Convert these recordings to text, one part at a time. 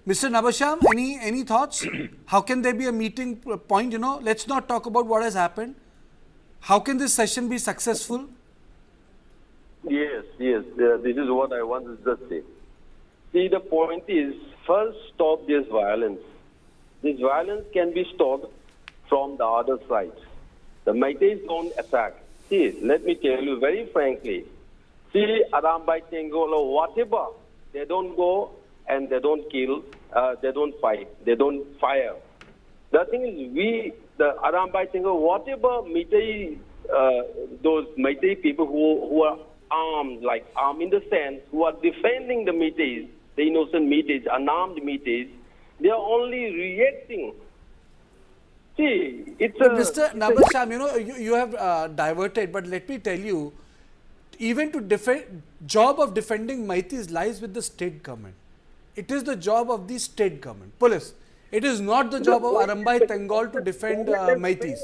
Mr. Nabasham, any thoughts? How can there be a meeting point? Let's not talk about what has happened. How can this session be successful? Yes. This is what I want to just say. See, the point is, first stop this violence. This violence can be stopped from the other side. The Meiteis don't attack. See, let me tell you very frankly. See, Arambai Tengol or whatever, they don't go and they don't kill, they don't fight, they don't fire. The thing is, the Arambai Tengol, whatever Meitei, those Meitei people who are armed in the sense, who are defending the Meiteis, the innocent Meiteis, unarmed Meiteis, they are only reacting. See, Mr. Nabasham, you have diverted, but let me tell you, even to defend, job of defending Meiteis lies with the state government. It is the job of the state government, police. It is not the job of Arambai Tengol to defend Meiteis.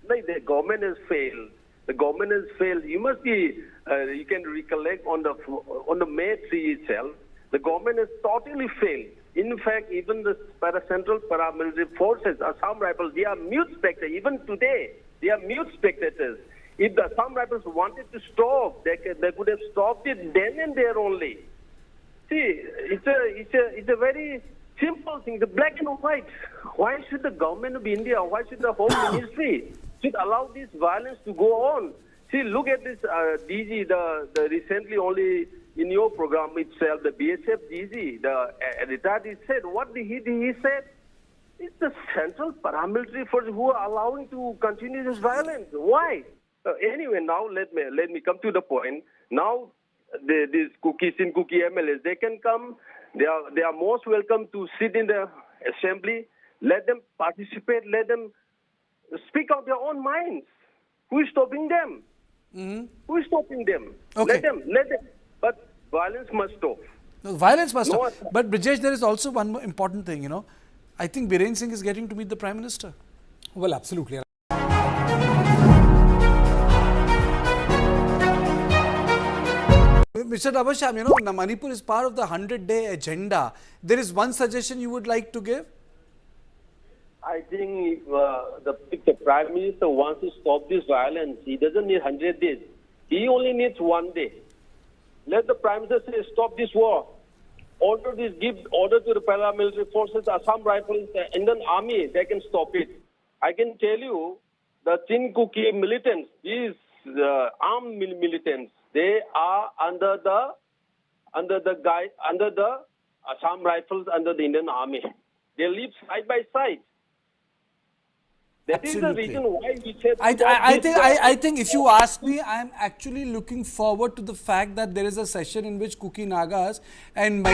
Like the government has failed. The government has failed. You must be. You can recollect on the May 3 itself. The government has totally failed. In fact, even the central paramilitary forces, Assam Rifles, they are mute spectators. Even today, they are mute spectators. If the Assam Rifles wanted to stop, they could have stopped it then and there only. See, it's a very simple thing. The black and white. Why should the government of India, why should the Home Ministry should allow this violence to go on? See, look at this DG, the recently only in your program itself, the BSF DG, the retired, he said, what did he said? It's the central paramilitary forces who are allowing to continue this violence. Why? Anyway, now let me come to the point. Now, these cookie MLAs, they can come. They are most welcome to sit in the assembly. Let them participate. Let them speak out their own minds. Who is stopping them? Who is stopping them? Okay. Let them. But violence must stop. No, violence must stop. But Brijesh, there is also one more important thing, I think Biren Singh is getting to meet the Prime Minister. Well, absolutely. Mr. Nabasham, Manipur is part of the 100-day agenda. There is one suggestion you would like to give? I think if the Prime Minister wants to stop this violence, he doesn't need 100 days. He only needs 1 day. Let the Prime Minister say, stop this war. Give order to the paramilitary forces, Assam Rifles, the Indian Army, they can stop it. I can tell you, the Chinkuki militants, these armed militants, they are under the Assam Rifles, under the Indian Army. They live side by side. That Absolutely. is the reason why we said. I think if you ask me, I am actually looking forward to the fact that there is a session in which Kuki Nagas and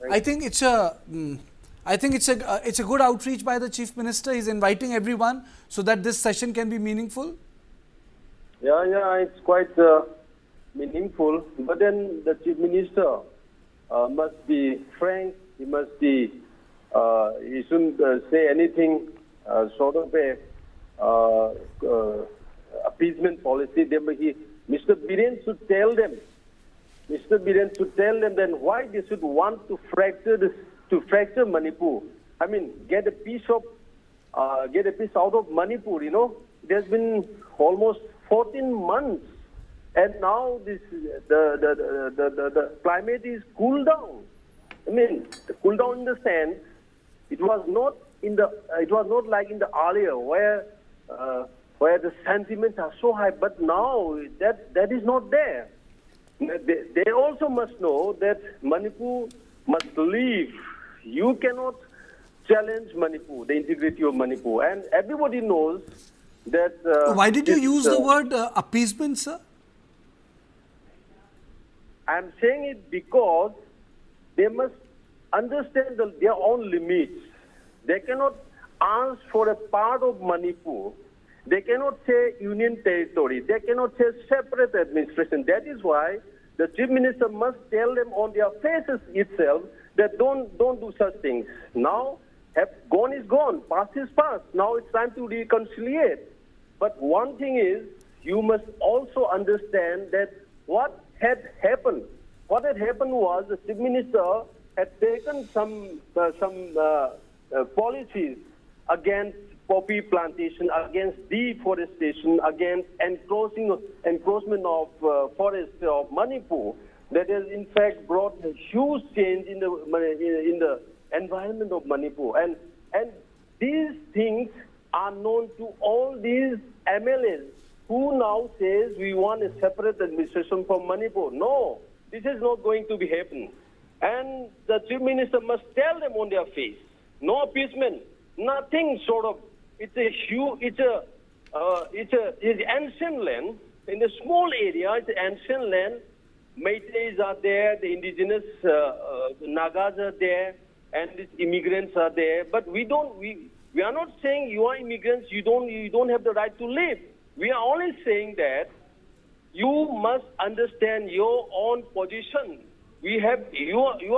I think it's a good outreach by the Chief Minister. He's inviting everyone so that this session can be meaningful. Yeah, it's quite meaningful. But then the Chief Minister must be frank. He must be. He shouldn't say anything sort of a appeasement policy. Mr. Biren should tell them. Mr. Biren should tell them then why they should want to fracture Manipur. I mean, get a piece out of Manipur. There's been almost 14 months. And now the climate is cooled down. I mean, cooled down in the sense it was not like in the earlier where the sentiments are so high. But now that is not there. They also must know that Manipur must leave. You cannot challenge Manipur, the integrity of Manipur, and everybody knows that. Why did you use the word appeasement, sir? I'm saying it because they must understand their own limits. They cannot ask for a part of Manipur. They cannot say union territory. They cannot say separate administration. That is why the Chief Minister must tell them on their faces itself that don't do such things. Now, gone is gone. Past is past. Now it's time to reconciliate. But one thing is, you must also understand that what had happened. What had happened was the Chief Minister had taken some policies against poppy plantation, against deforestation, against encroachment of forests of Manipur. That has in fact brought a huge change in the environment of Manipur. And these things are known to all these MLAs who now says we want a separate administration from Manipur. No, this is not going to be happening. And the Chief Minister must tell them on their face. No appeasement, nothing sort of. It's ancient land. In a small area, it's ancient land. Meiteis are there, the indigenous Nagas are there, and the immigrants are there. But we are not saying you are immigrants, you don't have the right to live. We are only saying that you must understand your own position. You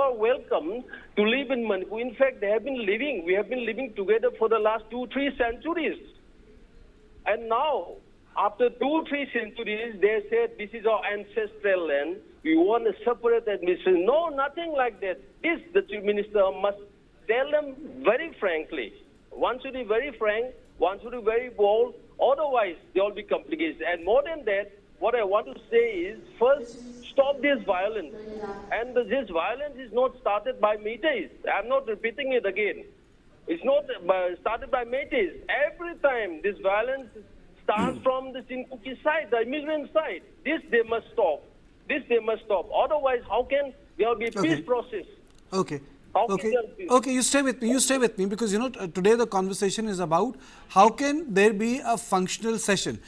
are welcome to live in Manipur. In fact, we have been living together for the last 2-3 centuries. And now, after 2-3 centuries, they said this is our ancestral land. We want a separate administration. No, nothing like that. This, the Chief Minister must tell them very frankly. One should be very frank, one should be very bold. Otherwise, they will be complicated. And more than that, what I want to say is, first, stop this violence. And this violence is not started by Meiteis. I'm not repeating it again. It's not started by Meiteis. Every time this violence starts from the Sinkuki side, the immigrant side. This they must stop. This they must stop. Otherwise, how can there be a peace process? Okay. Okay, you stay with me because, today the conversation is about how can there be a functional session.